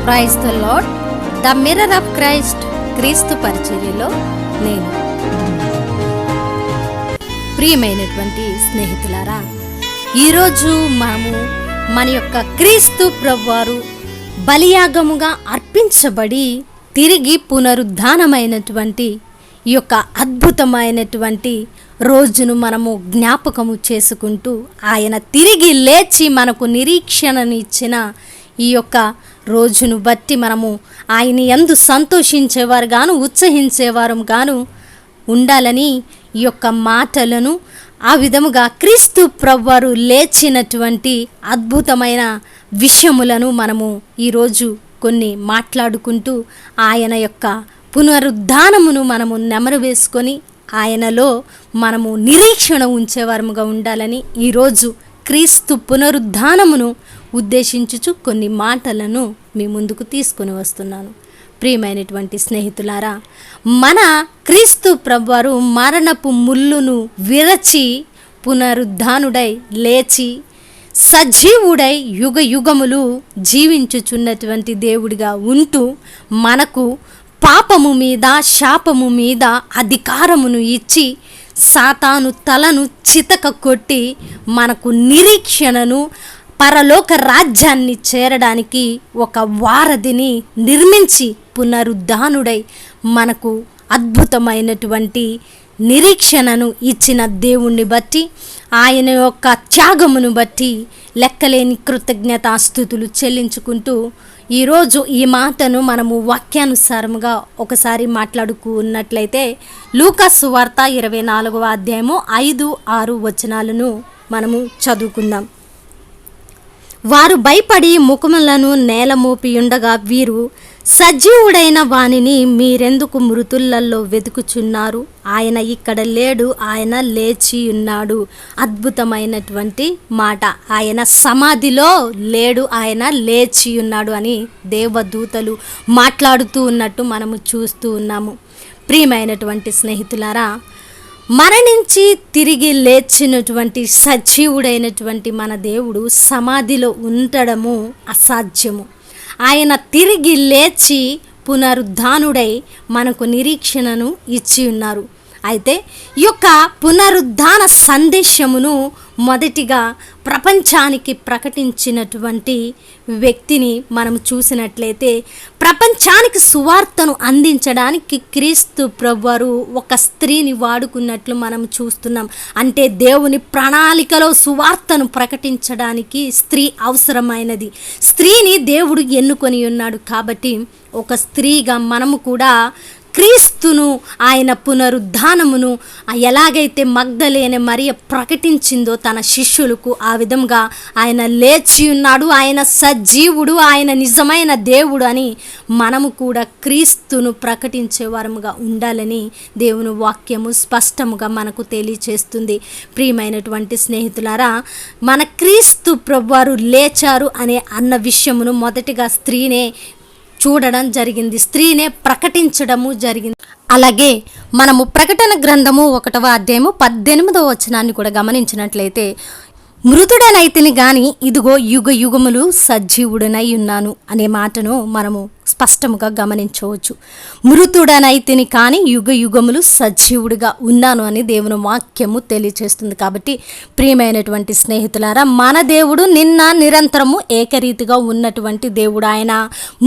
Praise the lord. The mirror of Christ క్రీస్తు పరిచర్యలో నేను. ప్రియమైనటువంటి స్నేహితులారా, ఈరోజు మనము మన యొక్క క్రీస్తు ప్రభువారు బలియాగముగా అర్పించబడి తిరిగి పునరుద్ధానమైనటువంటి ఈ యొక్క అద్భుతమైనటువంటి రోజును మనము జ్ఞాపకము చేసుకుంటూ ఆయన తిరిగి లేచి మనకు నిరీక్షణనిచ్చిన ఈ యొక్క రోజును బట్టి మనము ఆయన యందు సంతోషించేవారు గాను ఉత్సహించేవారు గాను ఉండాలని ఈ యొక్క మాటలను ఆ విధముగా క్రీస్తు ప్రభువారు లేచినటువంటి అద్భుతమైన విషయములను మనము ఈరోజు కొన్ని మాట్లాడుకుంటూ ఆయన యొక్క పునరుద్ధానమును మనము నెమరు వేసుకొని ఆయనలో మనము నిరీక్షణ ఉంచేవారముగా ఉండాలని ఈరోజు క్రీస్తు పునరుద్ధానమును ఉద్దేశించుచు కొన్ని మాటలను మీ ముందుకు తీసుకొని వస్తున్నాను. ప్రియమైనటువంటి స్నేహితులారా, మన క్రీస్తు ప్రభువారు మరణపు ముళ్ళును విరచి పునరుద్ధానుడై లేచి సజీవుడై యుగ యుగములు జీవించుచున్నటువంటి దేవుడిగా ఉంటూ మనకు పాపము మీద శాపము మీద అధికారమును ఇచ్చి సాతాను తలను చితక కొట్టి మనకు నిరీక్షణను పరలోక రాజ్యాన్ని చేరడానికి ఒక వారధిని నిర్మించి పునరుద్ధానుడై మనకు అద్భుతమైనటువంటి నిరీక్షణను ఇచ్చిన దేవుణ్ణి బట్టి ఆయన యొక్క త్యాగమును బట్టి లెక్కలేని కృతజ్ఞతాస్తుతులు చెల్లించుకుంటూ ఈరోజు ఈ మాటను మనము వాక్యానుసారముగా ఒకసారి మాట్లాడుకున్నట్లయితే లూకాసు వార్త 24వ అధ్యాయము 5-6 వచనాలను మనము చదువుకుందాం. వారు భయపడి ముఖములను నేల మోపియుండగా వీరు, సజీవుడైన వానిని మీరెందుకు మృతులలో వెతుకుచున్నారు? ఆయన ఇక్కడ లేడు, ఆయన లేచి ఉన్నాడు. అద్భుతమైనటువంటి మాట. ఆయన సమాధిలో లేడు, ఆయన లేచి ఉన్నాడు అని దేవదూతలు మాట్లాడుతూ ఉన్నట్టు మనము చూస్తూ ఉన్నాము. ప్రియమైనటువంటి స్నేహితులారా, మరణించి తిరిగి లేచినటువంటి సజీవుడైనటువంటి మన దేవుడు సమాధిలో ఉండడము అసాధ్యము. ఆయన తిరిగి లేచి పునరుద్ధానుడై మనకు నిరీక్షణను ఇచ్చి ఉన్నారు. అయితే ఈ యొక్క పునరుద్ధాన సందేశమును మొదటిగా ప్రపంచానికి ప్రకటించినటువంటి వ్యక్తిని మనం చూసినట్లయితే, ప్రపంచానికి సువార్తను అందించడానికి క్రీస్తు ప్రభువారు ఒక స్త్రీని వాడుకున్నట్లు మనం చూస్తున్నాం. అంటే దేవుని ప్రణాళికలో సువార్తను ప్రకటించడానికి స్త్రీ అవసరమైనది. స్త్రీని దేవుడు ఎన్నుకొని ఉన్నాడు. కాబట్టి ఒక స్త్రీగా మనము కూడా క్రీస్తును, ఆయన పునరుద్ధానమును ఎలాగైతే మగ్దలేనే మరియ ప్రకటించిందో తన శిష్యులకు, ఆ విధంగా ఆయన లేచి ఉన్నాడు, ఆయన సజీవుడు, ఆయన నిజమైన దేవుడు అని మనము కూడా క్రీస్తును ప్రకటించేవారముగా ఉండాలని దేవుని వాక్యము స్పష్టముగా మనకు తెలియచేస్తుంది. ప్రియమైనటువంటి స్నేహితులారా, మన క్రీస్తు ప్రభువారు లేచారు అన్న విషయమును మొదటిగా స్త్రీనే చూడడం జరిగింది, స్త్రీనే ప్రకటించడము జరిగింది. అలాగే మనము ప్రకటన గ్రంథము 1వ అధ్యాయము 18వ వచనాన్ని కూడా గమనించినట్లయితే, మృతుడనైతిని గాని ఇదిగో యుగ యుగములు సజీవుడనై ఉన్నాను అనే మాటను మనము స్పష్టముగా గమనించవచ్చు. మృతుడనైతిని కానీ యుగ యుగములు సజీవుడిగా ఉన్నాను అని దేవుని వాక్యము తెలియచేస్తుంది. కాబట్టి ప్రియమైనటువంటి స్నేహితులారా, మన దేవుడు నిన్న నిరంతరము ఏకరీతిగా ఉన్నటువంటి దేవుడు. ఆయన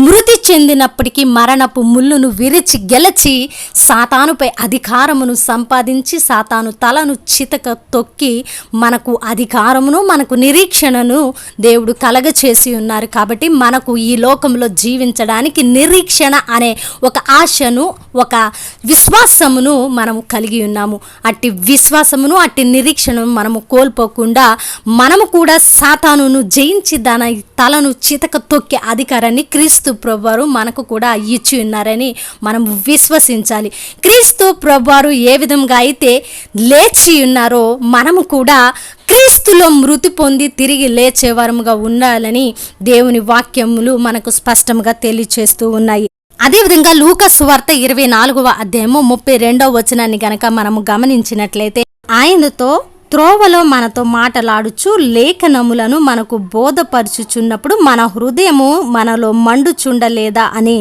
మృతి చెందినప్పటికీ మరణపు ముళ్ళును విరిచి గెలిచి సాతానుపై అధికారమును సంపాదించి సాతాను తలను చితక తొక్కి మనకు అధికారమును, మనకు నిరీక్షణను దేవుడు కలగచేసి ఉన్నారు. కాబట్టి మనకు ఈ లోకంలో జీవించడానికి నిరీక్షణ అనే ఒక ఆశను, ఒక విశ్వాసమును మనము కలిగి ఉన్నాము. అట్టి విశ్వాసమును, అట్టి నిరీక్షణను మనము కోల్పోకుండా మనము కూడా సాతానును జయించి దాని తలను చితక తొక్కే అధికారాన్ని క్రీస్తు ప్రభువారు మనకు కూడా ఇచ్చి ఉన్నారని మనం విశ్వసించాలి. క్రీస్తు ప్రభువారు ఏ విధంగా అయితే లేచి ఉన్నారో మనము కూడా క్రీస్తులో మృతి పొంది తిరిగి లేచేవారముగా ఉండాలని దేవుని వాక్యములు మనకు స్పష్టంగా తెలియచేస్తూ ఉన్నాయి. అదేవిధంగా లూకాసు వార్త 24వ అధ్యాయము 32వ వచనాన్ని గనక మనము గమనించినట్లయితే, ఆయనతో త్రోవలో మనతో మాటలాడుచు లేఖనములను మనకు బోధపరచుచున్నప్పుడు మన హృదయము మనలో మండుచుండలేదా అని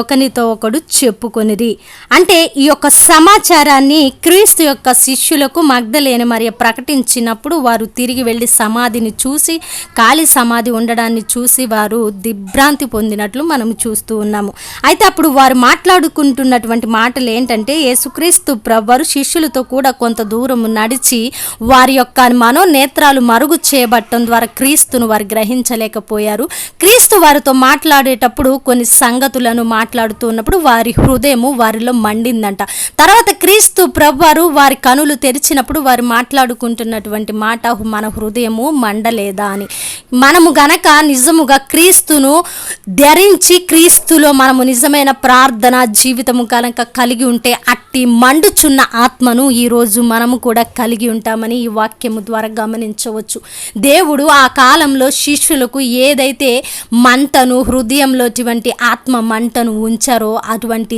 ఒకనితో ఒకడు చెప్పుకొనిరి. అంటే ఈ యొక్క సమాచారాన్ని క్రీస్తు యొక్క శిష్యులకు మగ్దలేని మరియ ప్రకటించినప్పుడు వారు తిరిగి వెళ్ళి సమాధిని చూసి, ఖాళీ సమాధి ఉండడాన్ని చూసి వారు దిగ్భ్రాంతి పొందినట్లు మనం చూస్తూ ఉన్నాము. అయితే అప్పుడు వారు మాట్లాడుకుంటున్నటువంటి మాటలు ఏంటంటే, యేసుక్రీస్తు ప్రభువారు శిష్యులతో కూడా కొంత దూరం నడిచి వారి యొక్క మనోనేత్రాలు మరుగు చేయబట్టడం ద్వారా క్రీస్తును వారు గ్రహించలేకపోయారు. క్రీస్తు వారితో మాట్లాడేటప్పుడు కొన్ని సంగతులను మాట్లాడుతూ ఉన్నప్పుడు వారి హృదయము వారిలో మండిందంట. తర్వాత క్రీస్తు ప్రభువారు వారి కనులు తెరిచినప్పుడు వారు మాట్లాడుకుంటున్నటువంటి మాట, మన హృదయము మండలేదా అని. మనము గనక నిజముగా క్రీస్తును ధరించి క్రీస్తులో మనము నిజమైన ప్రార్థన జీవితము కనుక కలిగి ఉంటే అట్టి మండుచున్న ఆత్మను ఈరోజు మనము కూడా కలిగి ఉంటామని ఈ వాక్యము ద్వారా గమనించవచ్చు. దేవుడు ఆ కాలంలో శిష్యులకు ఏదైతే మంటను, హృదయంలోటువంటి ఆత్మ మంటను ఉంచారో అటువంటి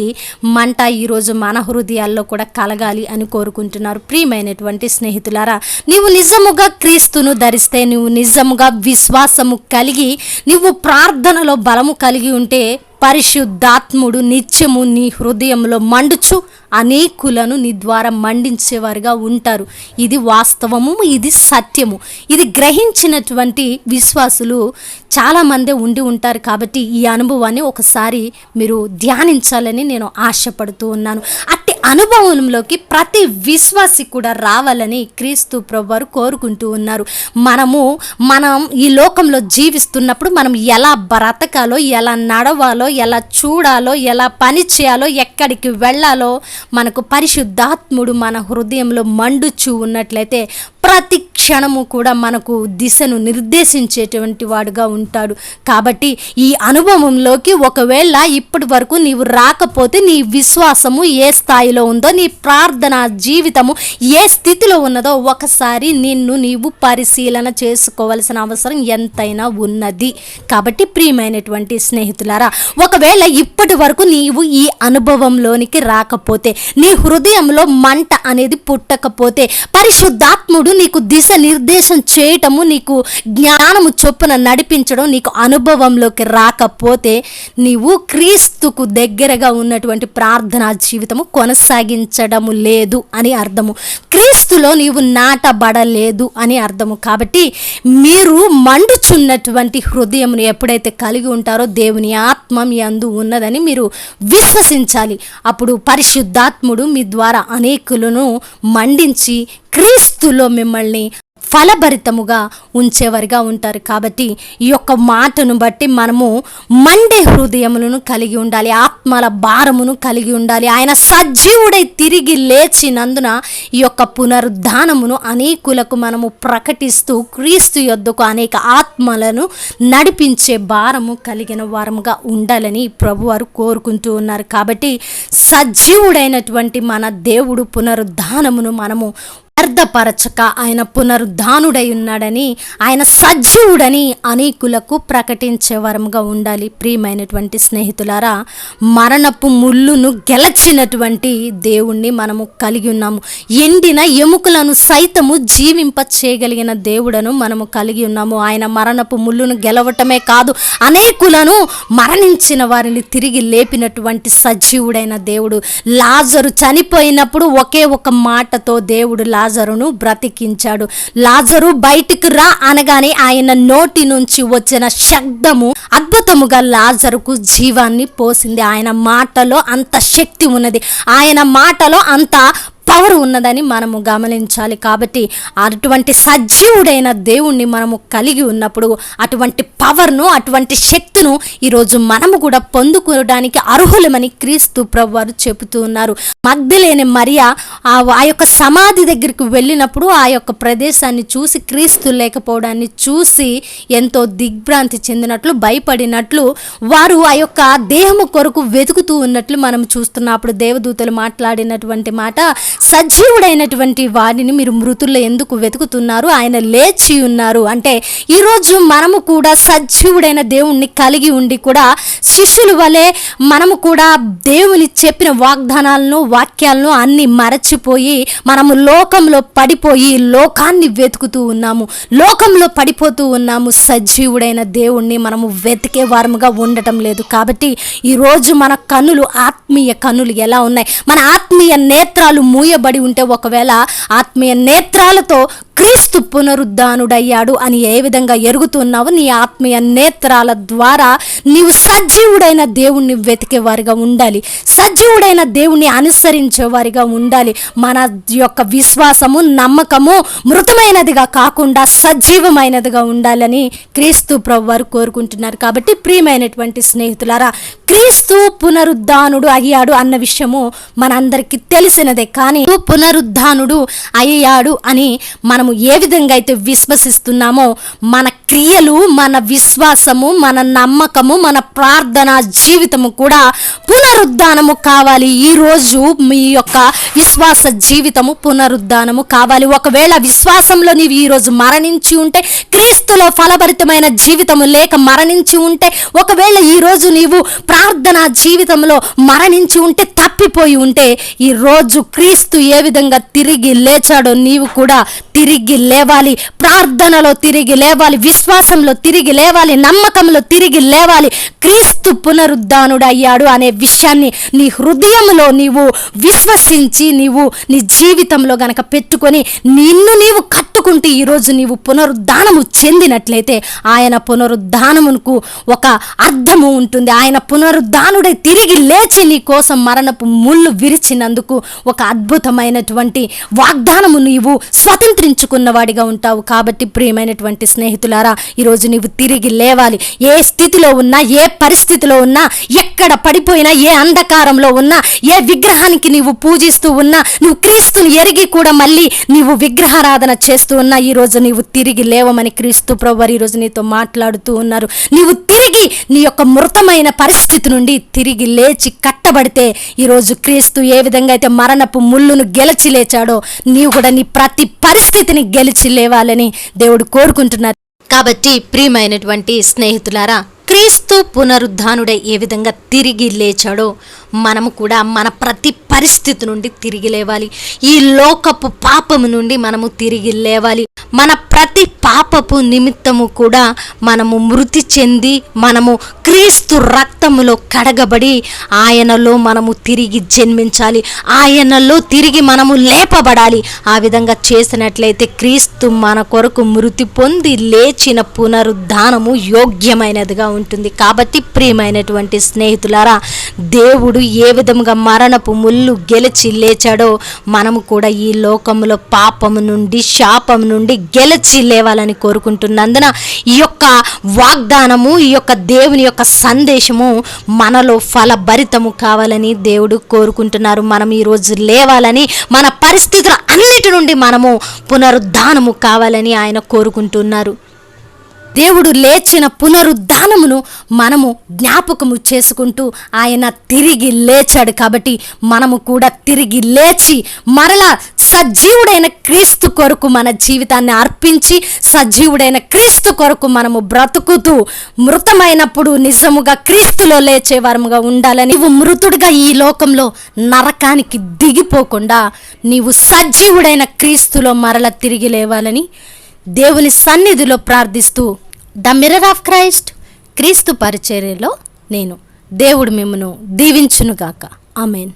మంట ఈరోజు మన హృదయాల్లో కూడా కలగాలి అని కోరుకుంటున్నారు. ప్రియమైనటువంటి స్నేహితులారా, నీవు నిజముగా క్రీస్తును ధరిస్తే, నువ్వు నిజముగా విశ్వాసము కలిగి, నువ్వు ప్రార్థనలో బలము కలిగి ఉంటే పరిశుద్ధాత్ముడు నిత్యము నీ హృదయంలో మండుచు అనేకులను నీ ద్వారా మండించేవారుగా ఉంటారు. ఇది వాస్తవము, ఇది సత్యము. ఇది గ్రహించినటువంటి విశ్వాసులు చాలామంది ఉండి ఉంటారు. కాబట్టి ఈ అనుభవాన్ని ఒకసారి మీరు ధ్యానించాలని నేను ఆశపడుతూ ఉన్నాను. అట్టి అనుభవంలోకి ప్రతి విశ్వాసి కూడా రావాలని క్రీస్తు ప్రభువారు కోరుకుంటూ ఉన్నారు. మనం ఈ లోకంలో జీవిస్తున్నప్పుడు మనం ఎలా బ్రతకాలో, ఎలా నడవాలో, ఎలా చూడాలో, ఎలా పని చేయాలో, ఎక్కడికి వెళ్ళాలో మనకు పరిశుద్ధాత్ముడు మన హృదయంలో మండుచూ ఉన్నట్లయితే ప్రతి క్షణము కూడా మనకు దిశను నిర్దేశించేటువంటి వాడుగా ఉంటాడు. కాబట్టి ఈ అనుభవంలోకి ఒకవేళ ఇప్పటి వరకు నీవు రాకపోతే, నీ విశ్వాసము ఏ స్థాయిలో ఉందో, నీ ప్రార్థన జీవితము ఏ స్థితిలో ఉన్నదో ఒకసారి నిన్ను నీవు పరిశీలన చేసుకోవాల్సిన అవసరం ఎంతైనా ఉన్నది. కాబట్టి ప్రియమైనటువంటి స్నేహితులారా, ఒకవేళ ఇప్పటి వరకు నీవు ఈ అనుభవంలోనికి రాకపోతే, నీ హృదయంలో మంట అనేది పుట్టకపోతే, పరిశుద్ధాత్ముడు నీకు దిశ నిర్దేశం చేయటము, నీకు జ్ఞానము చొప్పున నడిపించడం నీకు అనుభవంలోకి రాకపోతే, నీవు క్రీస్తుకు దగ్గరగా ఉన్నటువంటి ప్రార్థనా జీవితము కొనసాగించడము లేదు అని అర్థము. క్రీస్తులో నీవు నాటబడలేదు అని అర్థము. కాబట్టి మీరు మండుచున్నటువంటి హృదయమును ఎప్పుడైతే కలిగి ఉంటారో దేవుని ఆత్మ మీ అందు ఉన్నదని మీరు విశ్వసించాలి. అప్పుడు పరిశుద్ధాత్ముడు మీ ద్వారా అనేకులను మండించి క్రీస్తులో మిమ్మల్ని ఫలభరితముగా ఉంచేవారిగా ఉంటారు. కాబట్టి ఈ యొక్క మాటను బట్టి మనము మండే హృదయములను కలిగి ఉండాలి, ఆత్మల భారమును కలిగి ఉండాలి. ఆయన సజీవుడై తిరిగి లేచినందున ఈ యొక్క పునరుద్ధానమును అనేకులకు మనము ప్రకటిస్తూ క్రీస్తు యొద్దకు అనేక ఆత్మలను నడిపించే భారము కలిగిన వారముగా ఉండాలని ప్రభువారు కోరుకుంటూ ఉన్నారు. కాబట్టి సజీవుడైనటువంటి మన దేవుడు పునరుద్ధానమును మనము అర్థపరచక ఆయన పునరుద్ధానుడై ఉన్నాడని, ఆయన సజీవుడని అనేకులకు ప్రకటించే వరముగా ఉండాలి. ప్రియమైనటువంటి స్నేహితులారా, మరణపు ముళ్ళును గెలచినటువంటి దేవుణ్ణి మనము కలిగి ఉన్నాము. ఎండిన ఎముకలను సైతము జీవింప చేయగలిగిన దేవుడను మనము కలిగి ఉన్నాము. ఆయన మరణపు ముళ్ళును గెలవటమే కాదు, అనేకులను మరణించిన వారిని తిరిగి లేపినటువంటి సజీవుడైన దేవుడు. లాజరు చనిపోయినప్పుడు ఒకే ఒక మాటతో దేవుడు లాజరును బ్రతికించాడు. లాజరు బయటికి రా అనగానే ఆయన నోటి నుంచి వచ్చిన శబ్దము అద్భుతముగా లాజరుకు జీవాన్ని పోసింది. ఆయన మాటలో అంత శక్తి ఉన్నది, ఆయన మాటలో అంత పవర్ ఉన్నదని మనము గమనించాలి. కాబట్టి అటువంటి సజీవుడైన దేవుణ్ణి మనము కలిగి ఉన్నప్పుడు అటువంటి పవర్ను, అటువంటి శక్తిను ఈరోజు మనము కూడా పొందుకోవడానికి అర్హులమని క్రీస్తు ప్రభువారు చెబుతూ ఉన్నారు. మగ్దలేని మరియ ఆ యొక్క సమాధి దగ్గరికి వెళ్ళినప్పుడు ఆ యొక్క ప్రదేశాన్ని చూసి, క్రీస్తు లేకపోవడాన్ని చూసి ఎంతో దిగ్భ్రాంతి చెందినట్లు, భయపడినట్లు, వారు ఆ యొక్క దేహము కొరకు వెతుకుతూ ఉన్నట్లు మనం చూస్తున్నప్పుడు దేవదూతలు మాట్లాడినటువంటి మాట, సజీవుడైనటువంటి వాడిని మీరు మృతుల్లో ఎందుకు వెతుకుతున్నారు? ఆయన లేచి ఉన్నారు. అంటే ఈరోజు మనము కూడా సజీవుడైన దేవుణ్ణి కలిగి ఉండి కూడా శిష్యుల వలె మనము కూడా దేవుని చెప్పిన వాగ్దానాలను వాక్యాలను అన్ని మరచిపోయి మనము లోకంలో పడిపోయి లోకాన్ని వెతుకుతూ ఉన్నాము, లోకంలో పడిపోతూ ఉన్నాము. సజీవుడైన దేవుణ్ణి మనము వెతికే వారముగా ఉండటం లేదు. కాబట్టి ఈరోజు మన కన్నులు, ఆత్మీయ కన్నులు ఎలా ఉన్నాయి? మన ఆత్మీయ నేత్రాలు మూయబడి ఉంటే, ఒకవేళ ఆత్మీయ నేత్రాలతో క్రీస్తు పునరుద్ధానుడయ్యాడు అని ఏ విధంగా ఎరుగుతున్నావు, నీ ఆత్మీయ నేత్రాల ద్వారా నీవు సజీవుడైన దేవుణ్ణి వెతికేవారిగా ఉండాలి, సజీవుడైన దేవుణ్ణి అనుసరించేవారిగా ఉండాలి. మన యొక్క విశ్వాసము, నమ్మకము మృతమైనదిగా కాకుండా సజీవమైనదిగా ఉండాలని క్రీస్తు ప్రభువు వారు కోరుకుంటున్నారు. కాబట్టి ప్రియమైనటువంటి స్నేహితులారా, క్రీస్తు పునరుద్ధానుడు అయ్యాడు అన్న విషయము మనందరికీ తెలిసినదే. కానీ పునరుద్ధానుడు అయ్యాడు అని మనము ఏ విధంగా అయితే విశ్వసిస్తున్నామో, మన క్రియలు, మన విశ్వాసము, మన నమ్మకము, మన ప్రార్థన జీవితము కూడా పునరుద్ధానము కావాలి. ఈరోజు మీ యొక్క విశ్వాస జీవితము పునరుద్ధానము కావాలి. ఒకవేళ విశ్వాసంలో నీవు ఈరోజు మరణించి ఉంటే, క్రీస్తులో ఫలభరితమైన జీవితము లేక మరణించి ఉంటే, ఒకవేళ ఈరోజు నీవు ప్రార్థన జీవితంలో మరణించి ఉంటే, తప్పిపోయి ఉంటే, ఈరోజు క్రీస్తు ఏ విధంగా తిరిగి లేచాడో నీవు కూడా తిరిగి లేవాలి. ప్రార్థనలో తిరిగి లేవాలి, విశ్వాసంలో తిరిగి లేవాలి, నమ్మకంలో తిరిగి లేవాలి. క్రీస్తు పునరుద్ధానుడు అయ్యాడు అనే విషయాన్ని నీ హృదయంలో నీవు విశ్వసించి నీవు నీ జీవితంలో గనక పెట్టుకొని నిన్ను నీవు కట్టుకుంటే, ఈరోజు నీవు పునరుద్ధానము చెందినట్లయితే ఆయన పునరుద్ధానమునకు ఒక అర్థము ఉంటుంది. ఆయన పునరుద్ధానుడై తిరిగి లేచి నీ కోసం మరణపు ముళ్ళు విరిచినందుకు ఒక అద్భుతమైనటువంటి వాగ్దానము నీవు స్వతంత్రించుకున్నవాడిగా ఉంటావు. కాబట్టి ప్రియమైనటువంటి స్నేహితులారా, ఈరోజు నీవు తిరిగి లేవాలి. ఏ స్థితిలో ఉన్నా, ఏ పరిస్థితిలో ఉన్నా, ఎక్కడ పడిపోయినా, ఏ అంధకారంలో ఉన్నా, ఏ విగ్రహానికి నీవు పూజిస్తూ ఉన్నా, నువ్వు క్రీస్తుని ఎరిగి కూడా మళ్ళీ నీవు విగ్రహారాధన చేస్తూ ఉన్నా, ఈరోజు నీవు తిరిగి లేవమని క్రీస్తు ప్రభువు ఈరోజు నీతో మాట్లాడుతూ ఉన్నారు. నీవు తిరిగి నీ యొక్క మృతమైన పరిస్థితి నుండి తిరిగి లేచి కట్టబడితే, ఈరోజు క్రీస్తు ఏ విధంగా అయితే మరణపు ముళ్ళును గెలిచి లేచాడో, నీవు కూడా నీ ప్రతి పరిస్థితిని గెలిచి లేవాలని దేవుడు కోరుకుంటున్నారు. కాబట్టి ప్రియమైనటువంటి స్నేహితులారా, క్రీస్తు పునరుద్ధానుడై ఏ విధంగా తిరిగి లేచాడో మనము కూడా మన ప్రతి పరిస్థితి నుండి తిరిగి లేవాలి. ఈ లోకపు పాపము నుండి మనము తిరిగి లేవాలి. మన ప్రతి పాపపు నిమిత్తము కూడా మనము మృతి చెంది, మనము క్రీస్తు రక్తములో కడగబడి ఆయనలో మనము తిరిగి జన్మించాలి, ఆయనలో తిరిగి మనము లేపబడాలి. ఆ విధంగా చేసినట్లయితే క్రీస్తు మన కొరకు మృతి పొంది లేచిన పునరుద్ధానము యోగ్యమైనదిగా ఉంటుంది. కాబట్టి ప్రియమైనటువంటి స్నేహితులారా, దేవుడు ఏ విధముగా మరణపు ముళ్ళు గెలిచి లేచాడో మనము కూడా ఈ లోకములో పాపము నుండి, శాపము నుండి గెలిచి లేవాలని కోరుకుంటున్నందున ఈ యొక్క వాగ్దానము, ఈ యొక్క దేవుని యొక్క సందేశము మనలో ఫలభరితము కావాలని దేవుడు కోరుకుంటున్నారు. మనం ఈరోజు లేవాలని, మన పరిస్థితుల అన్నిటి నుండి మనము పునరుద్ధానము కావాలని ఆయన కోరుకుంటున్నారు. దేవుడు లేచిన పునరుద్ధానమును మనము జ్ఞాపకము చేసుకుంటూ ఆయన తిరిగి లేచాడు. కాబట్టి మనము కూడా తిరిగి లేచి మరలా సజీవుడైన క్రీస్తు కొరకు మన జీవితాన్ని అర్పించి, సజీవుడైన క్రీస్తు కొరకు మనము బ్రతుకుతూ మృతమైనప్పుడు నిజముగా క్రీస్తులో లేచే వారముగా ఉండాలని, నీవు మృతుడిగా ఈ లోకంలో నరకానికి దిగిపోకుండా నీవు సజీవుడైన క్రీస్తులో మరల తిరిగి లేవాలని దేవుని సన్నిధిలో ప్రార్థిస్తూ, ద మిర్రర్ ఆఫ్ క్రైస్ట్ క్రీస్తు పరిచర్యలో నేను దేవుడు మిమ్మును దీవించునుగాక. ఆమేన్.